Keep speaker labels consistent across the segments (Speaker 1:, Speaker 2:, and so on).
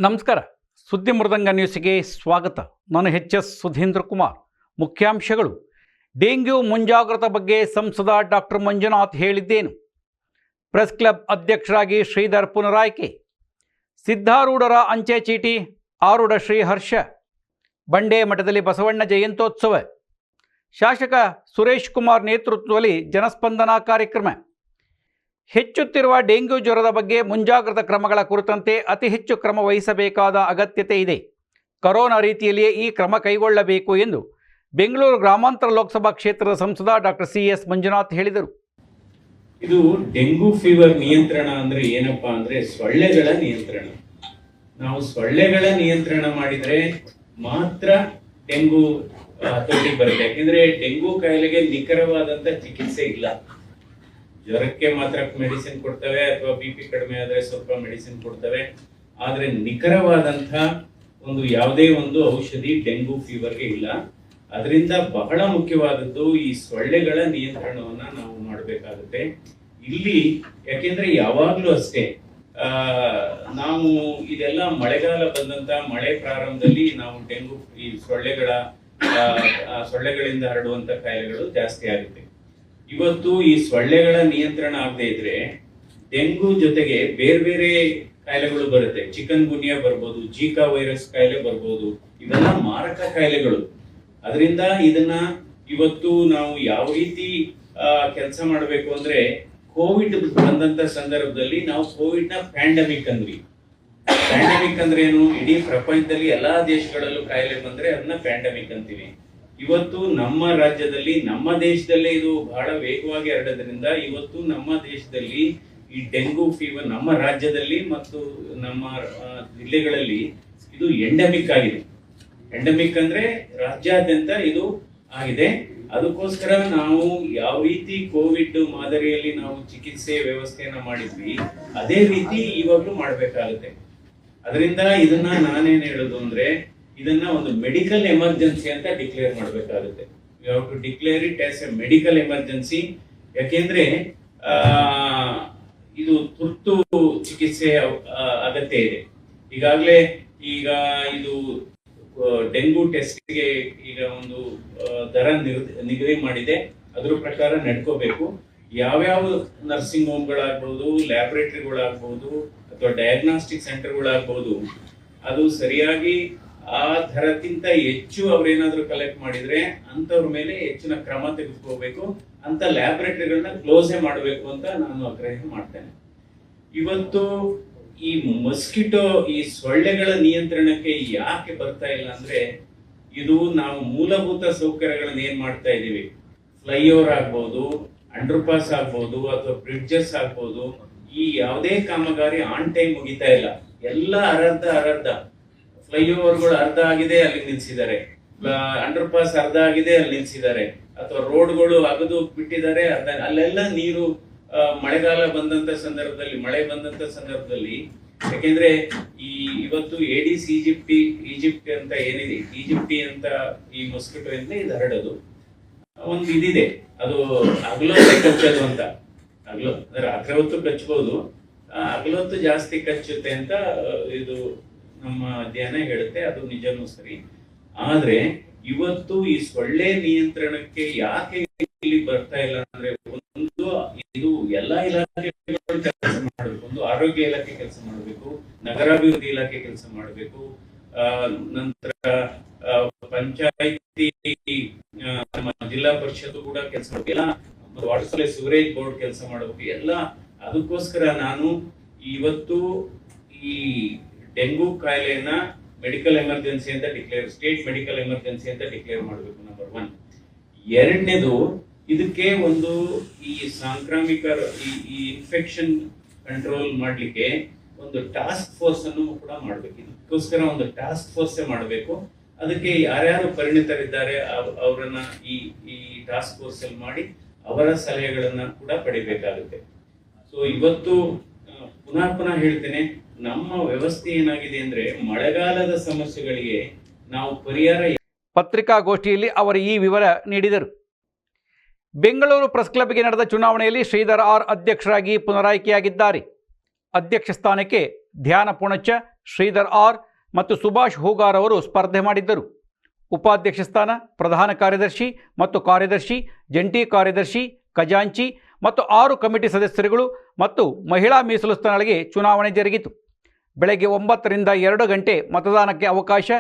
Speaker 1: ನಮಸ್ಕಾರ. ಸುದ್ದಿ ಮೃದಂಗ ನ್ಯೂಸ್ಗೆ ಸ್ವಾಗತ. ನಾನು ಎಚ್.ಎಸ್. ಸುಧೀಂದ್ರ ಕುಮಾರ್. ಮುಖ್ಯಾಂಶಗಳು: ಡೆಂಗ್ಯೂ ಮುಂಜಾಗ್ರತಾ ಬಗ್ಗೆ ಸಂಸದ ಡಾಕ್ಟರ್ ಮಂಜುನಾಥ್ ಹೇಳಿದ್ದೇನು? ಪ್ರೆಸ್ ಕ್ಲಬ್ ಅಧ್ಯಕ್ಷರಾಗಿ ಶ್ರೀಧರ್ ಪುನರಾಯ್ಕೆ. ಸಿದ್ಧಾರೂಢರ ಅಂಚೆ ಚೀಟಿ ಆರೂಢ ಶ್ರೀ ಹರ್ಷ. ಬಂಡೆ ಮಠದಲ್ಲಿ ಬಸವಣ್ಣ ಜಯಂತ್ಯೋತ್ಸವ. ಶಾಸಕ ಸುರೇಶ್ ಕುಮಾರ್ ನೇತೃತ್ವದಲ್ಲಿ ಜನಸ್ಪಂದನಾ ಕಾರ್ಯಕ್ರಮ. ಹೆಚ್ಚುತ್ತಿರುವ ಡೆಂಗ್ಯೂ ಜ್ವರದ ಬಗ್ಗೆ ಮುಂಜಾಗ್ರತಾ ಕ್ರಮಗಳ ಕುರಿತಂತೆ ಅತಿ ಹೆಚ್ಚು ಕ್ರಮ ವಹಿಸಬೇಕಾದ ಅಗತ್ಯತೆ ಇದೆ. ಕೊರೋನಾ ರೀತಿಯಲ್ಲಿಯೇ ಈ ಕ್ರಮ ಕೈಗೊಳ್ಳಬೇಕು ಎಂದು ಬೆಂಗಳೂರು ಗ್ರಾಮಾಂತರ ಲೋಕಸಭಾ ಕ್ಷೇತ್ರದ ಸಂಸದ ಡಾಕ್ಟರ್ ಸಿ.ಎಸ್. ಮಂಜುನಾಥ್ ಹೇಳಿದರು.
Speaker 2: ಇದು ಡೆಂಗು ಫೀವರ್ ನಿಯಂತ್ರಣ ಅಂದ್ರೆ ಏನಪ್ಪಾ ಅಂದ್ರೆ ಸೊಳ್ಳೆಗಳ ನಿಯಂತ್ರಣ. ನಾವು ಸೊಳ್ಳೆಗಳ ನಿಯಂತ್ರಣ ಮಾಡಿದ್ರೆ ಮಾತ್ರ ಡೆಂಗು ಹತೋಟಿಗೆ ಬರುತ್ತೆ. ಯಾಕೆಂದ್ರೆ ಡೆಂಗು ಕಾಯಿಲೆಗೆ ನಿಖರವಾದಂತ ಚಿಕಿತ್ಸೆ ಇಲ್ಲ. ಜ್ವರಕ್ಕೆ ಮಾತ್ರ ಮೆಡಿಸಿನ್ ಕೊಡ್ತವೆ, ಅಥವಾ BP ಕಡಿಮೆ ಆದ್ರೆ ಸ್ವಲ್ಪ ಮೆಡಿಸಿನ್ ಕೊಡ್ತವೆ. ಆದ್ರೆ ನಿಖರವಾದಂತ ಯಾವುದೇ ಒಂದು ಔಷಧಿ ಡೆಂಗು ಫೀವರ್ಗೆ ಇಲ್ಲ. ಅದರಿಂದ ಬಹಳ ಮುಖ್ಯವಾದದ್ದು ಈ ಸೊಳ್ಳೆಗಳ ನಿಯಂತ್ರಣವನ್ನ ನಾವು ಮಾಡಬೇಕಾಗುತ್ತೆ ಇಲ್ಲಿ. ಯಾಕೆಂದ್ರೆ ಯಾವಾಗ್ಲೂ ಅಷ್ಟೇ ನಾವು ಇದೆಲ್ಲ ಮಳೆಗಾಲ ಬಂದಂತ ಮಳೆ ಪ್ರಾರಂಭದಲ್ಲಿ ನಾವು ಡೆಂಗು ಈ ಸೊಳ್ಳೆಗಳಿಂದ ಹರಡುವಂತ ಕಾಯಿಲೆಗಳು ಜಾಸ್ತಿ ಆಗುತ್ತೆ. ಇವತ್ತು ಈ ಸೊಳ್ಳೆಗಳ ನಿಯಂತ್ರಣ ಆಗದೆ ಇದ್ರೆ ಡೆಂಗು ಜೊತೆಗೆ ಬೇರೆ ಬೇರೆ ಕಾಯಿಲೆಗಳು ಬರುತ್ತೆ. ಚಿಕನ್ ಗುನ್ಯಾ ಬರ್ಬೋದು, ಜೀಕಾ ವೈರಸ್ ಕಾಯಿಲೆ ಬರ್ಬೋದು. ಇವೆಲ್ಲ ಮಾರಕ ಕಾಯಿಲೆಗಳು. ಅದರಿಂದ ಇದನ್ನ ಇವತ್ತು ನಾವು ಯಾವ ರೀತಿ ಕೆಲಸ ಮಾಡಬೇಕು ಅಂದ್ರೆ, ಕೋವಿಡ್ ಬಂದಂತ ಸಂದರ್ಭದಲ್ಲಿ ನಾವು ಕೋವಿಡ್ ನ ಪ್ಯಾಂಡಮಿಕ್ ಅಂದ್ವಿ. ಪ್ಯಾಂಡಮಿಕ್ ಅಂದ್ರೆ ಏನು? ಇಡೀ ಪ್ರಪಂಚದಲ್ಲಿ ಎಲ್ಲಾ ದೇಶಗಳಲ್ಲೂ ಕಾಯಿಲೆ ಬಂದ್ರೆ ಅದನ್ನ ಪ್ಯಾಂಡಮಿಕ್ ಅಂತೀವಿ. ಇವತ್ತು ನಮ್ಮ ರಾಜ್ಯದಲ್ಲಿ, ನಮ್ಮ ದೇಶದಲ್ಲೇ ಇದು ಬಹಳ ವೇಗವಾಗಿ ಹರಡೋದ್ರಿಂದ ಇವತ್ತು ನಮ್ಮ ದೇಶದಲ್ಲಿ ಈ ಡೆಂಗು ಫೀವರ್ ನಮ್ಮ ರಾಜ್ಯದಲ್ಲಿ ಮತ್ತು ನಮ್ಮ ಜಿಲ್ಲೆಗಳಲ್ಲಿ ಇದು ಎಂಡೆಮಿಕ್ ಆಗಿದೆ. ಎಂಡೆಮಿಕ್ ಅಂದ್ರೆ ರಾಜ್ಯಾದ್ಯಂತ ಇದು ಆಗಿದೆ. ಅದಕ್ಕೋಸ್ಕರ ನಾವು ಯಾವ ರೀತಿ ಕೋವಿಡ್ ಮಾದರಿಯಲ್ಲಿ ನಾವು ಚಿಕಿತ್ಸೆ ವ್ಯವಸ್ಥೆಯನ್ನ ಮಾಡಿದ್ವಿ, ಅದೇ ರೀತಿ ಇವಾಗ್ಲೂ ಮಾಡ್ಬೇಕಾಗುತ್ತೆ. ಅದರಿಂದ ಇದನ್ನ ನಾನೇನ್ ಹೇಳೋದು ಅಂದ್ರೆ, ಇದನ್ನ ಒಂದು ಮೆಡಿಕಲ್ ಎಮರ್ಜೆನ್ಸಿ ಅಂತ ಡಿಕ್ಲೇರ್ ಮಾಡಬೇಕಾಗುತ್ತೆ. You have to declare it as a medical emergency. ಯಾಕೆಂದ್ರೆ ಇದು ತುರ್ತು ಚಿಕಿತ್ಸೆ ಅಗತ್ಯ ಇದೆ. ಈಗಾಗಲೇ ಇದು ಡೆಂಗು ಟೆಸ್ಟ್ಗೆ ಈಗ ಒಂದು ದರ ನಿಗದಿ ಮಾಡಿದೆ. ಅದ್ರ ಪ್ರಕಾರ ನಡ್ಕೋಬೇಕು. ಯಾವ್ಯಾವ ನರ್ಸಿಂಗ್ ಹೋಮ್ಗಳಾಗ್ಬಹುದು, ಲ್ಯಾಬೊರೇಟರಿಗಳಾಗ್ಬಹುದು, ಅಥವಾ ಡಯಾಗ್ನಾಸ್ಟಿಕ್ ಸೆಂಟರ್ಗಳಾಗ್ಬಹುದು, ಅದು ಸರಿಯಾಗಿ ಆ ದರಕ್ಕಿಂತ ಹೆಚ್ಚು ಅವ್ರೇನಾದ್ರೂ ಕಲೆಕ್ಟ್ ಮಾಡಿದ್ರೆ ಅಂತವ್ರ ಮೇಲೆ ಹೆಚ್ಚಿನ ಕ್ರಮ ತೆಗೆದುಕೋಬೇಕು. ಅಂತ ಲ್ಯಾಬೊರೇಟರಿಗಳನ್ನ ಕ್ಲೋಸೇ ಮಾಡಬೇಕು ಅಂತ ನಾನು ಆಗ್ರಹ ಮಾಡ್ತೇನೆ. ಇವತ್ತು ಈ ಮಸ್ಕಿಟೋ, ಈ ಸೊಳ್ಳೆಗಳ ನಿಯಂತ್ರಣಕ್ಕೆ ಯಾಕೆ ಬರ್ತಾ ಇಲ್ಲ ಅಂದ್ರೆ, ಇದು ನಾವು ಮೂಲಭೂತ ಸೌಕರ್ಯಗಳನ್ನ ಏನ್ ಮಾಡ್ತಾ ಇದೀವಿ, ಫ್ಲೈಓವರ್ ಆಗ್ಬಹುದು, ಅಂಡರ್ ಪಾಸ್ ಆಗ್ಬಹುದು, ಅಥವಾ ಬ್ರಿಡ್ಜಸ್ ಆಗ್ಬಹುದು, ಈ ಯಾವುದೇ ಕಾಮಗಾರಿ ಆನ್ ಟೈಮ್ ಮುಗಿತಾ ಇಲ್ಲ. ಎಲ್ಲ ಅರ್ಧ ಫ್ಲೈಓವರ್ಗಳು ಅರ್ಧ ಆಗಿದೆ, ಅಲ್ಲಿ ನಿಲ್ಸಿದ್ದಾರೆ. ಅಂಡರ್ ಪಾಸ್ ಅರ್ಧ ಆಗಿದೆ, ಅಲ್ಲಿ ನಿಲ್ಸಿದ್ದಾರೆ. ಅಥವಾ ರೋಡ್ಗಳು ಅಗದು ಬಿಟ್ಟಿದ್ದಾರೆ, ಅಲ್ಲೆಲ್ಲ ನೀರು ಮಳೆಗಾಲ ಬಂದಂತ ಸಂದರ್ಭದಲ್ಲಿ, ಮಳೆ ಬಂದಂತ ಸಂದರ್ಭದಲ್ಲಿ, ಯಾಕೆಂದ್ರೆ ಇವತ್ತು ಏಡಿಸ್ ಈಜಿಪ್ಟಿ ಅಂತ ಏನಿದೆ, ಈಜಿಪ್ಟಿ ಅಂತ ಈ ಮೊಸ್ಕಿಟೋ ಇಂದ ಇದು ಹರಡೋದು ಒಂದು ಇದಿದೆ. ಅದು ಹಗಲೊತ್ತೆ ಕಚ್ಚೋದು ಅಂತ. ರಾತ್ರಿ ಹೊತ್ತು ಕಚ್ಚಬಹುದು, ಹಗಲೊತ್ತು ಜಾಸ್ತಿ ಕಚ್ಚುತ್ತೆ ಅಂತ ಇದು ನಮ್ಮ ಅಧ್ಯಯನ ಹೇಳುತ್ತೆ. ಅದು ನಿಜನೂ ಸರಿ. ಆದ್ರೆ ಇವತ್ತು ಈ ಸೊಳ್ಳೆ ನಿಯಂತ್ರಣಕ್ಕೆ ಯಾಕೆ ಇಲ್ಲಿ ಬರ್ತಾ ಇಲ್ಲ ಅಂದ್ರೆ, ಒಂದು ಇದು ಎಲ್ಲಾ ಇಲಾಖೆಗಳು ಕೆಲಸ ಮಾಡಬೇಕು. ಒಂದು ಆರೋಗ್ಯ ಇಲಾಖೆ ಕೆಲಸ ಮಾಡಬೇಕು, ನಗರಾಭಿವೃದ್ಧಿ ಇಲಾಖೆ ಕೆಲಸ ಮಾಡಬೇಕು, ನಂತರ ಪಂಚಾಯತಿ, ನಮ್ಮ ಜಿಲ್ಲಾ ಪರಿಷತ್ತು ಕೂಡ ಕೆಲಸ ಮಾಡಬೇಕು, ಎಲ್ಲ ವಾಟರ್ ಸಪ್ಲೈ ಸಿವರೇಜ್ ಬೋರ್ಡ್ ಕೆಲಸ ಮಾಡಬೇಕು ಎಲ್ಲ. ಅದಕ್ಕೋಸ್ಕರ ನಾನು ಇವತ್ತು ಈ ಡೆಂಗು ಕಾಯಿಲೆಯನ್ನ ಮೆಡಿಕಲ್ ಎಮರ್ಜೆನ್ಸಿ ಅಂತ ಸ್ಟೇಟ್ ಮೆಡಿಕಲ್ ಎಮರ್ಜೆನ್ಸಿ ಅಂತ ಡಿಕ್ಲೇರ್ ಮಾಡಬೇಕು, ನಂಬರ್ 1. ಎರಡನೇದು, ಇದಕ್ಕೆ ಒಂದು ಈ ಸಾಂಕ್ರಾಮಿಕ ಈ ಇನ್ಫೆಕ್ಷನ್ ಕಂಟ್ರೋಲ್ ಮಾಡ್ಲಿಕ್ಕೆ ಒಂದು ಟಾಸ್ಕ್ ಫೋರ್ಸ್ ಅನ್ನು ಕೂಡ ಮಾಡ್ಬೇಕು. ಇದಕ್ಕೋಸ್ಕರ ಒಂದು ಟಾಸ್ಕ್ ಫೋರ್ಸ್ ಮಾಡಬೇಕು. ಅದಕ್ಕೆ ಯಾರ್ಯಾರು ಪರಿಣಿತರಿದ್ದಾರೆ ಅವರನ್ನ ಈ ಟಾಸ್ಕ್ ಫೋರ್ಸ್ ಅಲ್ಲಿ ಮಾಡಿ ಅವರ ಸಲಹೆಗಳನ್ನ ಕೂಡ ಪಡಿಬೇಕಾಗುತ್ತೆ. ಸೊ ಇವತ್ತು ಪುನಃ ಹೇಳ್ತೇನೆ, ನಮ್ಮ ವ್ಯವಸ್ಥೆ ಏನಾಗಿದೆ ಅಂದ್ರೆ, ಮಳೆಗಾಲದ ಸಮಸ್ಯೆಗಳಿಗೆ ನಾವು ಪರಿಹಾರ.
Speaker 1: ಪತ್ರಿಕಾಗೋಷ್ಠಿಯಲ್ಲಿ ಅವರು ಈ ವಿವರ ನೀಡಿದರು. ಬೆಂಗಳೂರು ಪ್ರೆಸ್ ಕ್ಲಬ್ಗೆ ನಡೆದ ಚುನಾವಣೆಯಲ್ಲಿ ಶ್ರೀಧರ್ ಆರ್ ಅಧ್ಯಕ್ಷರಾಗಿ ಪುನರಾಯ್ಕೆಯಾಗಿದ್ದಾರೆ. ಅಧ್ಯಕ್ಷ ಸ್ಥಾನಕ್ಕೆ ಧ್ಯಾನ ಪುಣಚ, ಶ್ರೀಧರ್ ಆರ್ ಮತ್ತು ಸುಭಾಷ್ ಹೂಗಾರ್ ಅವರು ಸ್ಪರ್ಧೆ ಮಾಡಿದ್ದರು. ಉಪಾಧ್ಯಕ್ಷ ಸ್ಥಾನ, ಪ್ರಧಾನ ಕಾರ್ಯದರ್ಶಿ ಮತ್ತು ಕಾರ್ಯದರ್ಶಿ, ಜಂಟಿ ಕಾರ್ಯದರ್ಶಿ, ಖಜಾಂಚಿ ಮತ್ತು 6 ಕಮಿಟಿ ಸದಸ್ಯರುಗಳು ಮತ್ತು ಮಹಿಳಾ ಮೀಸಲು ಸ್ಥಾನಗಳಿಗೆ ಚುನಾವಣೆ ಜರುಗಿತು. ಬೆಳಗ್ಗೆ 9 ರಿಂದ 2 ಗಂಟೆ ಮತದಾನಕ್ಕೆ ಅವಕಾಶ.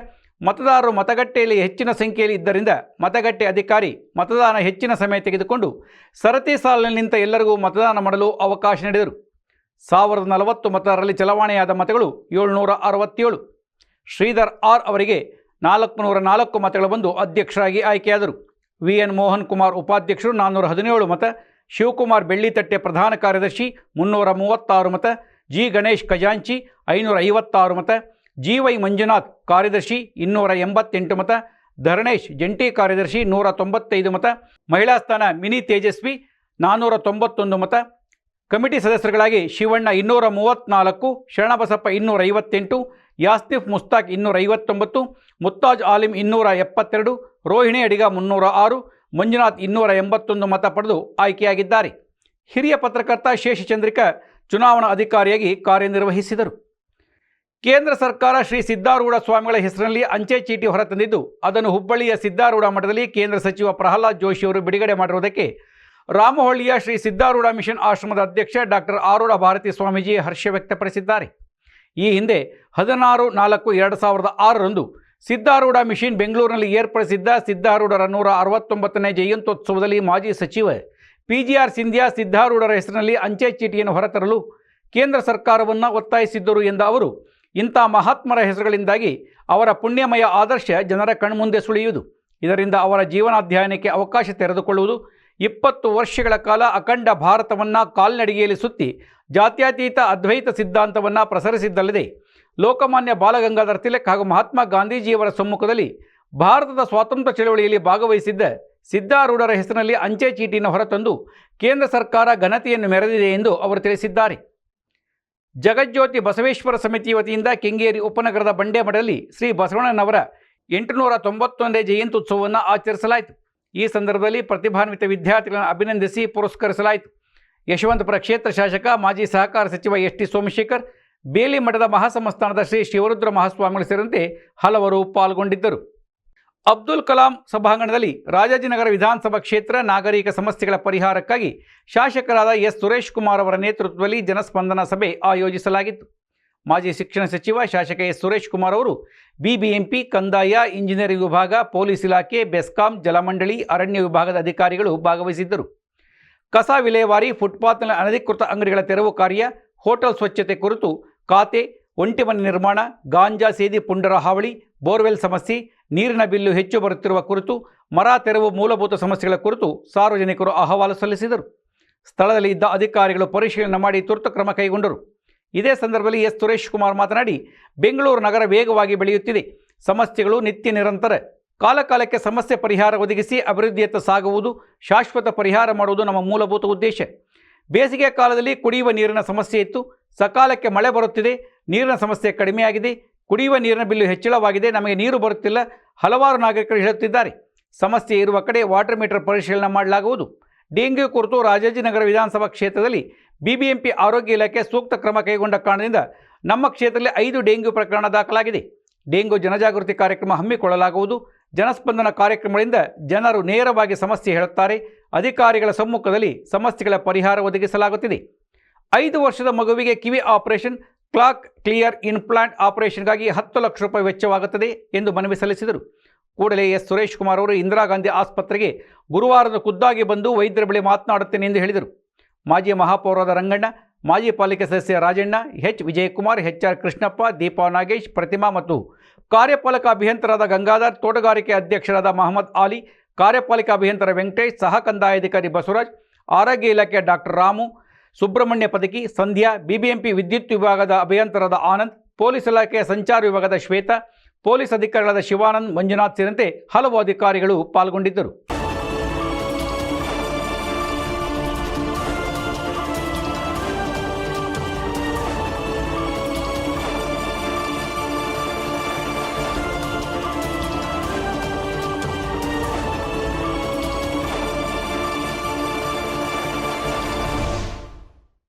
Speaker 1: ಮತದಾರರು ಮತಗಟ್ಟೆಯಲ್ಲಿ ಹೆಚ್ಚಿನ ಸಂಖ್ಯೆಯಲ್ಲಿ ಇದ್ದರಿಂದ ಮತಗಟ್ಟೆ ಅಧಿಕಾರಿ ಮತದಾನ ಹೆಚ್ಚಿನ ಸಮಯ ತೆಗೆದುಕೊಂಡು ಸರತಿ ಸಾಲಿನಲ್ಲಿ ನಿಂತ ಎಲ್ಲರಿಗೂ ಮತದಾನ ಮಾಡಲು ಅವಕಾಶ ನೀಡಿದರು. 1040 ಮತದಾರರಲ್ಲಿ ಚಲಾವಣೆಯಾದ ಮತಗಳು 767. ಶ್ರೀಧರ್ ಆರ್ ಅವರಿಗೆ 404 ಮತಗಳು ಬಂದು ಅಧ್ಯಕ್ಷರಾಗಿ ಆಯ್ಕೆಯಾದರು. VN ಮೋಹನ್ ಕುಮಾರ್ ಉಪಾಧ್ಯಕ್ಷರು 417 ಮತ, ಶಿವಕುಮಾರ್ ಬೆಳ್ಳಿತಟ್ಟೆ ಪ್ರಧಾನ ಕಾರ್ಯದರ್ಶಿ 336 ಮತ, G ಗಣೇಶ್ ಖಜಾಂಚಿ 556 ಮತ, GY ಮಂಜುನಾಥ್ ಕಾರ್ಯದರ್ಶಿ 288 ಮತ, ಧರಣೇಶ್ ಜಂಟಿ ಕಾರ್ಯದರ್ಶಿ 195 ಮತ, ಮಹಿಳಾ ಸ್ಥಾನ ಮಿನಿ ತೇಜಸ್ವಿ 491 ಮತ. ಕಮಿಟಿ ಸದಸ್ಯರುಗಳಾಗಿ ಶಿವಣ್ಣ 234, ಶರಣಬಸಪ್ಪ 258, ಯಾಸ್ತಿಫ್ ಮುಸ್ತಾಕ್ 259, ಮುತ್ತಾಜ್ ಆಲಿಂ 272, ರೋಹಿಣಿ ಅಡಿಗ 306, ಮಂಜುನಾಥ್ 281 ಮತ ಪಡೆದು ಆಯ್ಕೆಯಾಗಿದ್ದಾರೆ. ಹಿರಿಯ ಪತ್ರಕರ್ತ ಶೇಷಚಂದ್ರಿಕಾ ಚುನಾವಣಾ ಅಧಿಕಾರಿಯಾಗಿ ಕಾರ್ಯನಿರ್ವಹಿಸಿದರು. ಕೇಂದ್ರ ಸರ್ಕಾರ ಶ್ರೀ ಸಿದ್ಧಾರೂಢ ಸ್ವಾಮಿಗಳ ಹೆಸರಿನಲ್ಲಿ ಅಂಚೆ ಚೀಟಿ ಹೊರತಂದಿದ್ದು, ಅದನ್ನು ಹುಬ್ಬಳ್ಳಿಯ ಸಿದ್ಧಾರೂಢ ಮಠದಲ್ಲಿ ಕೇಂದ್ರ ಸಚಿವ ಪ್ರಹ್ಲಾದ್ ಜೋಶಿ ಅವರು ಬಿಡುಗಡೆ ಮಾಡಿರುವುದಕ್ಕೆ ರಾಮಹಳ್ಳಿಯ ಶ್ರೀ ಸಿದ್ಧಾರೂಢ ಮಿಷನ್ ಆಶ್ರಮದ ಅಧ್ಯಕ್ಷ ಡಾಕ್ಟರ್ ಆರೂಢ ಭಾರತಿ ಸ್ವಾಮೀಜಿ ಹರ್ಷ ವ್ಯಕ್ತಪಡಿಸಿದ್ದಾರೆ. ಈ ಹಿಂದೆ 16/4/2006 ಸಿದ್ಧಾರೂಢ ಮಿಷನ್ ಬೆಂಗಳೂರಿನಲ್ಲಿ ಏರ್ಪಡಿಸಿದ್ದ ಸಿದ್ಧಾರೂಢರ 169ನೇ ಜಯಂತ್ಯೋತ್ಸವದಲ್ಲಿ ಮಾಜಿ ಸಚಿವ PGR ಸಿಂಧ್ಯಾ ಸಿದ್ಧಾರೂಢರ ಹೆಸರಿನಲ್ಲಿ ಅಂಚೆ ಚೀಟಿಯನ್ನು ಹೊರತರಲು ಕೇಂದ್ರ ಸರ್ಕಾರವನ್ನು ಒತ್ತಾಯಿಸಿದ್ದರು ಎಂದ ಅವರು, ಇಂಥ ಮಹಾತ್ಮರ ಹೆಸರುಗಳಿಂದಾಗಿ ಅವರ ಪುಣ್ಯಮಯ ಆದರ್ಶ ಜನರ ಕಣ್ಮುಂದೆ ಸುಳಿಯುವುದು. ಇದರಿಂದ ಅವರ ಜೀವನಾಧ್ಯಯನಕ್ಕೆ ಅವಕಾಶ ತೆರೆದುಕೊಳ್ಳುವುದು. 20 ವರ್ಷಗಳ ಕಾಲ ಅಖಂಡ ಭಾರತವನ್ನು ಕಾಲ್ನಡಿಗೆಯಲ್ಲಿ ಸುತ್ತಿ ಜಾತ್ಯತೀತ ಅದ್ವೈತ ಸಿದ್ಧಾಂತವನ್ನು ಪ್ರಸರಿಸಿದ್ದಲ್ಲದೆ ಲೋಕಮಾನ್ಯ ಬಾಲಗಂಗಾಧರ ತಿಲಕ್ ಹಾಗೂ ಮಹಾತ್ಮ ಗಾಂಧೀಜಿಯವರ ಸಮ್ಮುಖದಲ್ಲಿ ಭಾರತದ ಸ್ವಾತಂತ್ರ್ಯ ಚಳವಳಿಯಲ್ಲಿ ಭಾಗವಹಿಸಿದ್ದ ಸಿದ್ಧಾರೂಢರ ಹೆಸರಿನಲ್ಲಿ ಅಂಚೆ ಚೀಟಿಯನ್ನು ಹೊರತಂದು ಕೇಂದ್ರ ಸರ್ಕಾರ ಘನತೆಯನ್ನು ಮೆರೆದಿದೆ ಎಂದು ಅವರು ತಿಳಿಸಿದ್ದಾರೆ. ಜಗಜ್ಯೋತಿ ಬಸವೇಶ್ವರ ಸಮಿತಿ ವತಿಯಿಂದ ಕೆಂಗೇರಿ ಉಪನಗರದ ಬಂಡೇಮಠದಲ್ಲಿ ಶ್ರೀ ಬಸವಣ್ಣನವರ 891ನೇ ಜಯಂತ್ಯುತ್ಸವವನ್ನು ಆಚರಿಸಲಾಯಿತು. ಈ ಸಂದರ್ಭದಲ್ಲಿ ಪ್ರತಿಭಾನ್ವಿತ ವಿದ್ಯಾರ್ಥಿಗಳನ್ನು ಅಭಿನಂದಿಸಿ ಪುರಸ್ಕರಿಸಲಾಯಿತು. ಯಶವಂತಪುರ ಕ್ಷೇತ್ರ ಶಾಸಕ ಮಾಜಿ ಸಹಕಾರ ಸಚಿವ ST ಸೋಮಶೇಖರ್, ಬೇಲಿ ಮಠದ ಮಹಾಸಂಸ್ಥಾನದ ಶ್ರೀ ಶಿವರುದ್ರ ಮಹಾಸ್ವಾಮಿಗಳು ಸೇರಿದಂತೆ ಹಲವರು ಪಾಲ್ಗೊಂಡಿದ್ದರು. ಅಬ್ದುಲ್ ಕಲಾಂ ಸಭಾಂಗಣದಲ್ಲಿ ರಾಜಾಜಿನಗರ ವಿಧಾನಸಭಾ ಕ್ಷೇತ್ರ ನಾಗರಿಕ ಸಮಸ್ಯೆಗಳ ಪರಿಹಾರಕ್ಕಾಗಿ ಶಾಸಕರಾದ S ಸುರೇಶ್ ಕುಮಾರ್ ಅವರ ನೇತೃತ್ವದಲ್ಲಿ ಜನಸ್ಪಂದನ ಸಭೆ ಆಯೋಜಿಸಲಾಗಿತ್ತು. ಮಾಜಿ ಶಿಕ್ಷಣ ಸಚಿವ ಶಾಸಕ S ಸುರೇಶ್ ಕುಮಾರ್ ಅವರು BBMP, ಕಂದಾಯ, ಇಂಜಿನಿಯರಿಂಗ್ ವಿಭಾಗ, ಪೊಲೀಸ್ ಇಲಾಖೆ, ಬೆಸ್ಕಾಂ, ಜಲಮಂಡಳಿ, ಅರಣ್ಯ ವಿಭಾಗದ ಅಧಿಕಾರಿಗಳು ಭಾಗವಹಿಸಿದ್ದರು. ಕಸ ವಿಲೇವಾರಿ, ಫುಟ್ಪಾತ್ನ ಅನಧಿಕೃತ ಅಂಗಡಿಗಳ ತೆರವು ಕಾರ್ಯ, ಹೋಟೆಲ್ ಸ್ವಚ್ಛತೆ ಕುರಿತು ಖಾತೆ, ಒಂಟಿಮನೆ ನಿರ್ಮಾಣ, ಗಾಂಜಾ ಸೇದಿ ಪುಂಡರ ಹಾವಳಿ, ಬೋರ್ವೆಲ್ ಸಮಸ್ಯೆ, ನೀರಿನ ಬಿಲ್ಲು ಹೆಚ್ಚು ಬರುತ್ತಿರುವ ಕುರಿತು, ಮರ ತೆರವು ಮೂಲಭೂತ ಸಮಸ್ಯೆಗಳ ಕುರಿತು ಸಾರ್ವಜನಿಕರು ಅಹವಾಲು ಸಲ್ಲಿಸಿದರು. ಸ್ಥಳದಲ್ಲಿ ಇದ್ದ ಅಧಿಕಾರಿಗಳು ಪರಿಶೀಲನೆ ಮಾಡಿ ತುರ್ತು ಕ್ರಮ ಕೈಗೊಂಡರು. ಇದೇ ಸಂದರ್ಭದಲ್ಲಿ S ಸುರೇಶ್ ಕುಮಾರ್ ಮಾತನಾಡಿ, ಬೆಂಗಳೂರು ನಗರ ವೇಗವಾಗಿ ಬೆಳೆಯುತ್ತಿದೆ. ಸಮಸ್ಯೆಗಳು ನಿತ್ಯ ನಿರಂತರ. ಕಾಲಕಾಲಕ್ಕೆ ಸಮಸ್ಯೆ ಪರಿಹಾರ ಒದಗಿಸಿ ಅಭಿವೃದ್ಧಿಯತ್ತ ಸಾಗುವುದು, ಶಾಶ್ವತ ಪರಿಹಾರ ಮಾಡುವುದು ನಮ್ಮ ಮೂಲಭೂತ ಉದ್ದೇಶ. ಬೇಸಿಗೆ ಕಾಲದಲ್ಲಿ ಕುಡಿಯುವ ನೀರಿನ ಸಮಸ್ಯೆ ಇತ್ತು. ಸಕಾಲಕ್ಕೆ ಮಳೆ ಬರುತ್ತಿದೆ. ನೀರಿನ ಸಮಸ್ಯೆ ಕಡಿಮೆಯಾಗಿದೆ. ಕುಡಿಯುವ ನೀರಿನ ಬಿಲ್ಲು ಹೆಚ್ಚಳವಾಗಿದೆ. ನಮಗೆ ನೀರು ಬರುತ್ತಿಲ್ಲ. ಹಲವಾರು ನಾಗರಿಕರು ಹೇಳುತ್ತಿದ್ದಾರೆ. ಸಮಸ್ಯೆ ಇರುವ ಕಡೆ ವಾಟರ್ ಮೀಟರ್ ಪರಿಶೀಲನೆ ಮಾಡಲಾಗುವುದು. ಡೆಂಗ್ಯೂ ಕುರಿತು ರಾಜಾಜಿನಗರ ವಿಧಾನಸಭಾ ಕ್ಷೇತ್ರದಲ್ಲಿ BBMP ಆರೋಗ್ಯ ಇಲಾಖೆ ಸೂಕ್ತ ಕ್ರಮ ಕೈಗೊಂಡ ಕಾರಣದಿಂದ ನಮ್ಮ ಕ್ಷೇತ್ರದಲ್ಲಿ 5 ಡೆಂಗ್ಯೂ ಪ್ರಕರಣ ದಾಖಲಾಗಿದೆ. ಡೆಂಗ್ಯೂ ಜನಜಾಗೃತಿ ಕಾರ್ಯಕ್ರಮ ಹಮ್ಮಿಕೊಳ್ಳಲಾಗುವುದು. ಜನಸ್ಪಂದನ ಕಾರ್ಯಕ್ರಮಗಳಿಂದ ಜನರು ನೇರವಾಗಿ ಸಮಸ್ಯೆ ಹೇಳುತ್ತಾರೆ. ಅಧಿಕಾರಿಗಳ ಸಮ್ಮುಖದಲ್ಲಿ ಸಮಸ್ಯೆಗಳ ಪರಿಹಾರ ಒದಗಿಸಲಾಗುತ್ತಿದೆ. 5 ವರ್ಷದ ಮಗುವಿಗೆ ಕಿವಿ ಆಪರೇಷನ್, ಕ್ಲಾಕ್ ಕ್ಲಿಯರ್ ಇಂಪ್ಲಾಂಟ್ ಆಪರೇಷನ್ಗಾಗಿ 10 ಲಕ್ಷ ರೂಪಾಯಿ ವೆಚ್ಚವಾಗುತ್ತದೆ ಎಂದು ಮನವಿ ಸಲ್ಲಿಸಿದರು. ಕೂಡಲೇ S ಸುರೇಶ್ ಕುಮಾರ್ ಅವರು ಇಂದಿರಾ ಗಾಂಧಿ ಆಸ್ಪತ್ರೆಗೆ ಗುರುವಾರದ ಖುದ್ದಾಗಿ ಬಂದು ವೈದ್ಯರ ಬಳಿ ಮಾತನಾಡುತ್ತೇನೆ ಎಂದು ಹೇಳಿದರು. ಮಾಜಿ ಮಹಾಪೌರರಾದ ರಂಗಣ್ಣ, ಮಾಜಿ ಪಾಲಿಕೆ ಸದಸ್ಯ ರಾಜಣ್ಣ, H ವಿಜಯಕುಮಾರ್, HR ಕೃಷ್ಣಪ್ಪ, ದೀಪಾ ನಾಗೇಶ್, ಪ್ರತಿಮಾ ಮತ್ತು ಕಾರ್ಯಪಾಲಕ ಅಭಿಯಂತರಾದ ಗಂಗಾಧರ್, ತೋಟಗಾರಿಕೆ ಅಧ್ಯಕ್ಷರಾದ ಮಹಮ್ಮದ್ ಆಲಿ, ಕಾರ್ಯಪಾಲಿಕ ಅಭಿಯಂತರ ವೆಂಕಟೇಶ್, ಸಹ ಕಂದಾಯಾಧಿಕಾರಿ ಬಸವರಾಜ್, ಆರೋಗ್ಯ ಇಲಾಖೆ ಡಾಕ್ಟರ್ ರಾಮು, ಸುಬ್ರಹ್ಮಣ್ಯ ಪದಕಿ, ಸಂಧ್ಯಾ, BBMP ವಿದ್ಯುತ್ ವಿಭಾಗದ ಅಭಿಯಂತರಾದ ಆನಂದ್, ಪೊಲೀಸ್ ಇಲಾಖೆಯ ಸಂಚಾರ ವಿಭಾಗದ ಶ್ವೇತಾ, ಪೊಲೀಸ್ ಅಧಿಕಾರಿಗಳಾದ ಶಿವಾನಂದ್, ಮಂಜುನಾಥ್ ಸೇರಿದಂತೆ ಹಲವು ಅಧಿಕಾರಿಗಳು ಪಾಲ್ಗೊಂಡಿದ್ದರು.